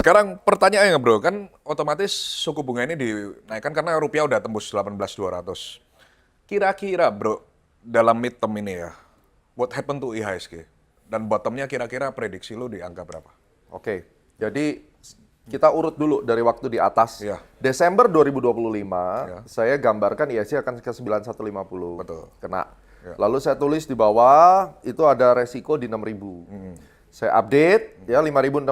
Sekarang pertanyaannya bro, kan otomatis suku bunga ini dinaikkan karena rupiah udah tembus 18.200. Kira-kira bro, dalam midterm ini ya, what happened to IHSG? Dan bottomnya kira-kira prediksi lu di angka berapa? Oke, jadi kita urut dulu dari waktu di atas. Iya. Desember 2025, Iya. saya gambarkan IHSG akan ke 9150. Betul. Kena. Iya. Lalu saya tulis di bawah, itu ada resiko di 6000. Saya update, ya 6.000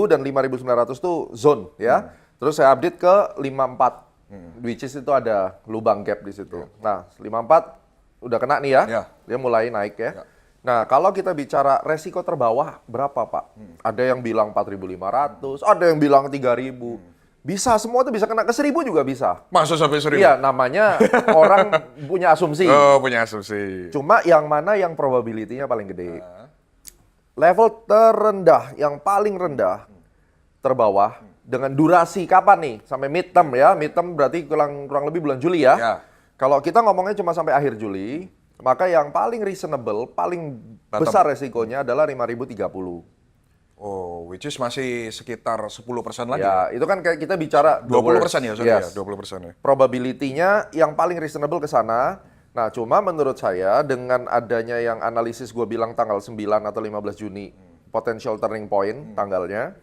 dan 5.900 itu zone, ya. Terus saya update ke 54, which is itu ada lubang gap di situ. Nah, 54 udah kena nih ya, Iya. dia mulai naik ya. Iya. Nah, kalau kita bicara resiko terbawah, berapa Pak? Ada yang bilang 4.500, ada yang bilang 3.000. Bisa, semua itu bisa kena ke 1.000 juga bisa. Masuk sampai 1.000? Iya, namanya orang punya asumsi. Oh, punya asumsi. Cuma yang mana yang probability-nya paling gede. Level terendah, yang paling rendah, terbawah, dengan durasi kapan nih? Sampai midterm ya. Midterm berarti kurang lebih bulan Juli ya. Ya. Kalau kita ngomongnya cuma sampai akhir Juli, maka yang paling reasonable, paling besar resikonya adalah 5.030. Oh, which is masih sekitar 10% lagi. Ya, itu kan kayak kita bicara 20% ya, sorry Yes. ya, 20% ya. Probability-nya yang paling reasonable ke sana. Nah, cuma menurut saya dengan adanya yang analisis gue bilang tanggal 9 atau 15 Juni, potential turning point tanggalnya,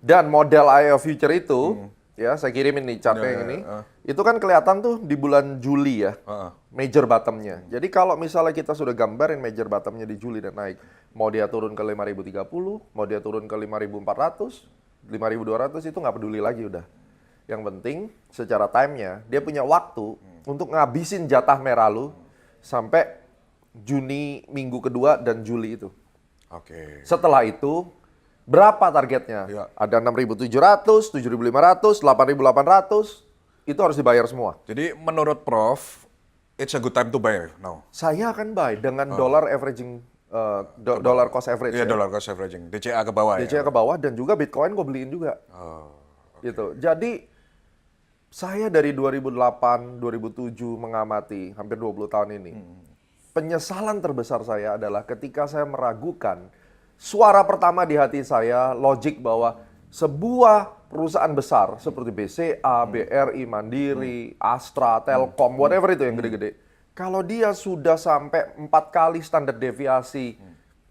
dan model IO future itu, ya saya kirimin nih chartnya yang ini, itu kan kelihatan tuh di bulan Juli ya, major bottom-nya. Jadi kalau misalnya kita sudah gambarin major bottom-nya di Juli dan naik, mau dia turun ke 5.030, mau dia turun ke 5.400, 5.200 itu nggak peduli lagi udah. Yang penting secara time-nya, dia punya waktu untuk ngabisin jatah merah lu sampai Juni minggu kedua dan Juli itu. Oke. Setelah itu, berapa targetnya? Iya. Ada 6.700, 7.500, 8.800, itu harus dibayar semua. Jadi menurut Prof, it's a good time to buy now. Saya akan buy dengan dollar averaging, dollar cost average. Iya, ya. dollar cost averaging. DCA ke bawah DCA ya. ke bawah dan juga Bitcoin gue beliin juga. Gitu. Jadi saya dari 2008, 2007 mengamati hampir 20 tahun ini. Penyesalan terbesar saya adalah ketika saya meragukan suara pertama di hati saya, logik bahwa sebuah perusahaan besar seperti BCA, BRI, Mandiri, Astra, Telkom, whatever itu yang gede-gede. Kalau dia sudah sampai 4 kali standar deviasi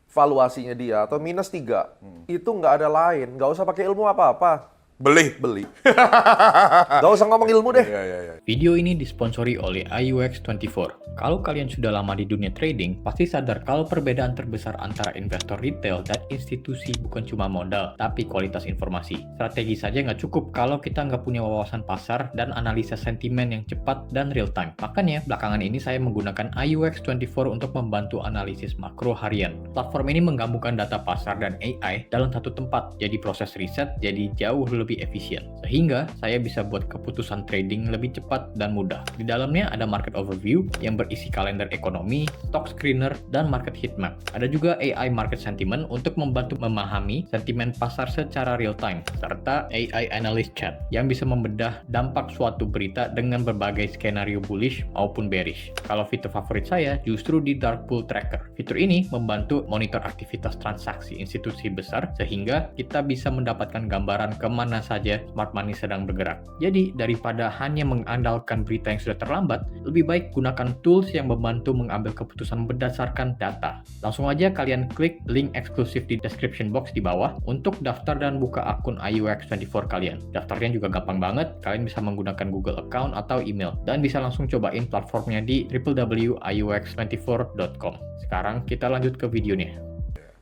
valuasinya dia atau minus 3, itu nggak ada lain, nggak usah pakai ilmu apa-apa. Beli. Nggak usah ngomong ilmu deh. Iya, iya, iya. Video ini disponsori oleh IUX24. Kalau kalian sudah lama di dunia trading, pasti sadar kalau perbedaan terbesar antara investor retail dan institusi bukan cuma modal, tapi kualitas informasi. Strategi saja nggak cukup kalau kita nggak punya wawasan pasar dan analisa sentimen yang cepat dan real time. Makanya, belakangan ini saya menggunakan IUX24 untuk membantu analisis makro harian. Platform ini menggabungkan data pasar dan AI dalam satu tempat, jadi proses riset jadi jauh lebih efisien. Sehingga saya bisa buat keputusan trading lebih cepat dan mudah. Di dalamnya ada market overview yang berisi kalender ekonomi, stock screener, dan market heatmap. Ada juga AI market sentiment untuk membantu memahami sentimen pasar secara real time, serta AI analyst chat yang bisa membedah dampak suatu berita dengan berbagai skenario bullish maupun bearish. Kalau fitur favorit saya justru di Dark Pool Tracker. Fitur ini membantu monitor aktivitas transaksi institusi besar sehingga kita bisa mendapatkan gambaran kemana saja smart money sedang bergerak. Jadi, daripada hanya mengandalkan berita yang sudah terlambat, lebih baik gunakan tools yang membantu mengambil keputusan berdasarkan data. Langsung aja kalian klik link eksklusif di description box di bawah untuk daftar dan buka akun IUX24 kalian. Daftarnya juga gampang banget, kalian bisa menggunakan Google account atau email, dan bisa langsung cobain platformnya di www.iux24.com. Sekarang kita lanjut ke videonya.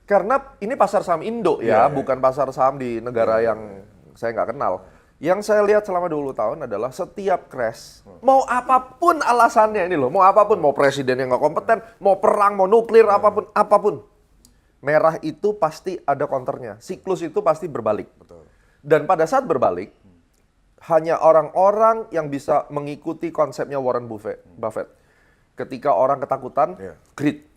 Karena ini pasar saham Indo ya, bukan pasar saham di negara yang saya nggak kenal. Yang saya lihat selama 20 tahun adalah setiap crash, mau apapun alasannya ini loh, mau apapun, mau presiden yang nggak kompeten, mau perang, mau nuklir, apapun. Merah itu pasti ada counternya, siklus itu pasti berbalik. Dan pada saat berbalik, hanya orang-orang yang bisa mengikuti konsepnya Warren Buffett. Ketika orang ketakutan, greed.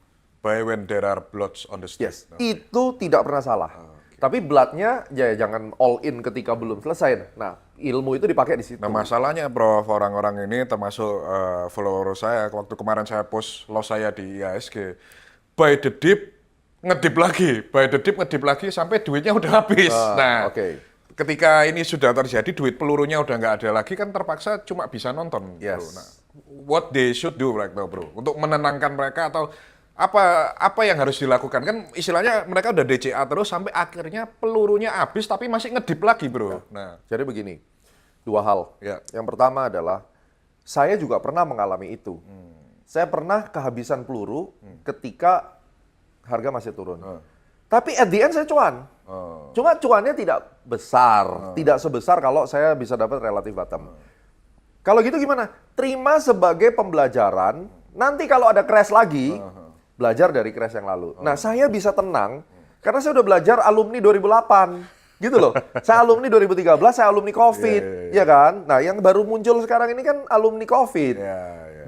Buy when there are bloods on the street. Yes, itu tidak pernah salah. Tapi bloodnya ya jangan all in ketika belum selesai. Nah, ilmu itu dipakai di situ. Nah masalahnya Prof, orang-orang ini termasuk follower saya, waktu kemarin saya post loss saya di IHSG, buy the dip, ngedip lagi, by the dip ngedip lagi sampai duitnya udah habis. Nah, oke. ketika ini sudah terjadi, duit pelurunya udah nggak ada lagi, kan terpaksa cuma bisa nonton, bro. Yes. Nah, what they should do right now, bro, untuk menenangkan mereka atau apa yang harus dilakukan? Kan istilahnya mereka udah DCA terus sampai akhirnya pelurunya habis tapi masih ngedip lagi, bro. Nah, Jadi begini, dua hal. Ya. Yang pertama adalah, saya juga pernah mengalami itu. Saya pernah kehabisan peluru ketika harga masih turun. Tapi at the end saya cuan. Cuma cuannya tidak besar. Tidak sebesar kalau saya bisa dapat relatif bottom. Kalau gitu gimana? Terima sebagai pembelajaran. Nanti kalau ada crash lagi, belajar dari crash yang lalu. Nah, saya bisa tenang karena saya udah belajar alumni 2008. Gitu loh. Saya alumni 2013, saya alumni COVID. Ya kan? Nah, yang baru muncul sekarang ini kan alumni COVID.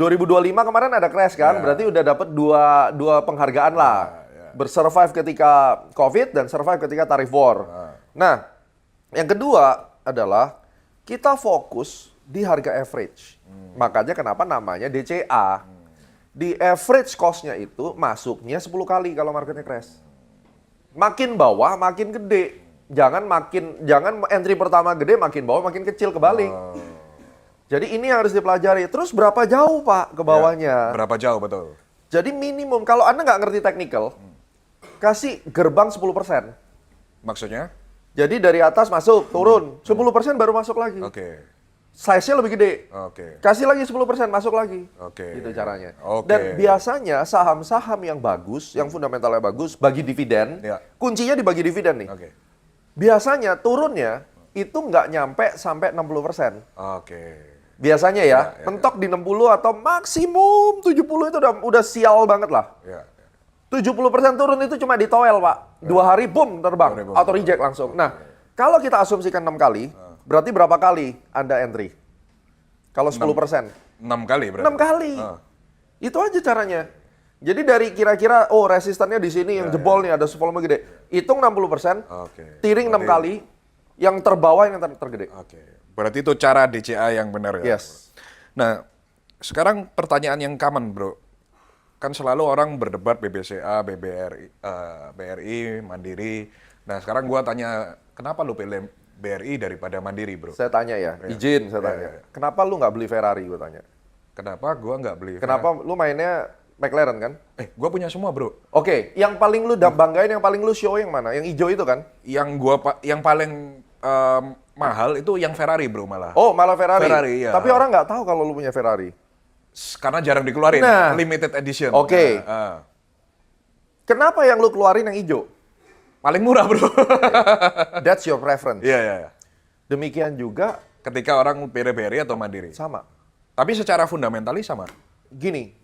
2025 kemarin ada crash kan? Berarti udah dapat dua penghargaan lah. Bersurvive ketika COVID dan survive ketika tarif war. Nah, yang kedua adalah kita fokus di harga average. Makanya kenapa namanya DCA. Di average cost-nya itu masuknya 10 kali kalau marketnya crash. Makin bawah makin gede. Jangan entry pertama gede, makin bawah makin kecil, kebalik. Jadi ini yang harus dipelajari. Terus berapa jauh Pak ke bawahnya? berapa jauh, betul? Jadi minimum, kalau Anda nggak ngerti technical, kasih gerbang 10%. Maksudnya? Jadi dari atas masuk, turun. 10% baru masuk lagi. Oke. Size-nya lebih gede. Oke. Kasih lagi 10%, masuk lagi. Oke. Gitu caranya. Oke. Dan biasanya saham-saham yang bagus, yang fundamentalnya bagus, bagi dividen, Ya. kuncinya di bagi dividen nih. Oke. Biasanya turunnya itu nggak nyampe sampai 60%. Oke. Biasanya ya, mentok di 60 atau maksimum 70 itu udah sial banget lah. Ya. 70% turun itu cuma ditoel, Pak. 2 hari, boom, terbang. Boom. Auto reject langsung. Nah, kalau kita asumsikan 6 kali, berarti berapa kali Anda entry? Kalau 10%? 6 kali berarti? 6 kali. Itu aja caranya. Jadi dari kira-kira, oh resistannya di sini yang jebol nih, ada volume gede. Hitung 60%, Oke. tiring 6 kali, yang terbawah yang tergede. Oke. Berarti itu cara DCA yang benar ya? Yes. Nah, sekarang pertanyaan yang common, bro. Kan selalu orang berdebat BBCA, BRI, Mandiri. Nah, sekarang gua tanya, kenapa lu pilih BRI daripada Mandiri, bro? Saya tanya ya, izin saya tanya. Kenapa lu nggak beli Ferrari, gue tanya. Kenapa gua nggak beli? Kenapa lu mainnya McLaren kan? Gua punya semua, bro. Oke, yang paling lu banggain, yang paling lu show yang mana? Yang hijau itu kan? Yang paling mahal itu yang Ferrari, bro, malah. Oh, malah Ferrari. Ferrari, iya. Tapi orang nggak tahu kalau lu punya Ferrari. Karena jarang dikeluarin, Nah. limited edition. Oke. Nah, Kenapa yang lu keluarin yang hijau? paling murah, bro. That's your preference. Iya, iya. Demikian juga Ketika orang pilih BRI atau Mandiri. sama. Tapi secara fundamentalis sama. Gini,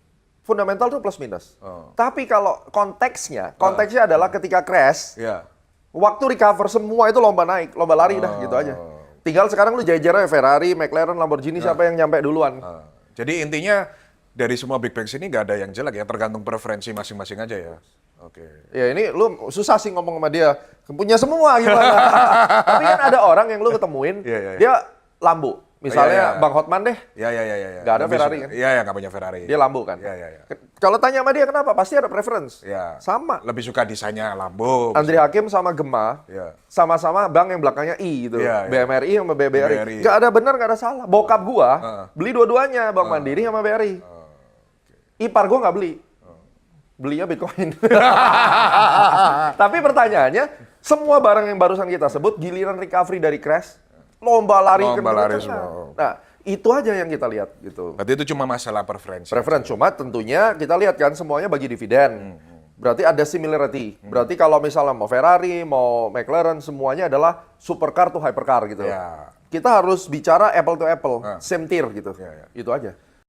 fundamental tuh plus minus. Oh. Tapi kalau konteksnya adalah ketika crash, Iya. waktu recover semua itu lomba naik, lomba lari dah gitu aja. Tinggal sekarang lu jajar Ferrari, McLaren, Lamborghini, siapa yang nyampe duluan. Jadi intinya dari semua Big Banks ini nggak ada yang jelek ya, tergantung preferensi masing-masing aja ya. Oke. Ya ini lu susah sih ngomong sama dia, punya semua gimana. Tapi kan ada orang yang lu ketemuin, Iya. dia Lambo. Misalnya Iya. Bang Hotman deh, Iya. Nggak ada Ferrari kan? Iya, nggak punya Ferrari. dia Lambo kan. Iya. Kalau tanya sama dia kenapa, pasti ada preference. Iya. Sama. Lebih suka desainnya Lambo. Andri Hakim sama Gema, Iya. sama-sama bank yang belakangnya I gitu. Iya. BMRI sama BBRI. BRI. Nggak ada benar, nggak ada salah. Bokap gua beli dua-duanya, Bank Mandiri sama BRI. Ipar gua nggak beli. Belinya Bitcoin. Tapi pertanyaannya, semua barang yang barusan kita sebut, giliran recovery dari crash, lomba lari kencang-kencang. semua. Nah, itu aja yang kita lihat gitu. Berarti itu cuma masalah preferensi. Preference, cuma tentunya kita lihat kan semuanya bagi dividen. Berarti ada similarity. Berarti kalau misalnya mau Ferrari, mau McLaren, semuanya adalah supercar to hypercar gitu. Ya. Kita harus bicara apple to apple, same tier gitu. Ya. Itu aja.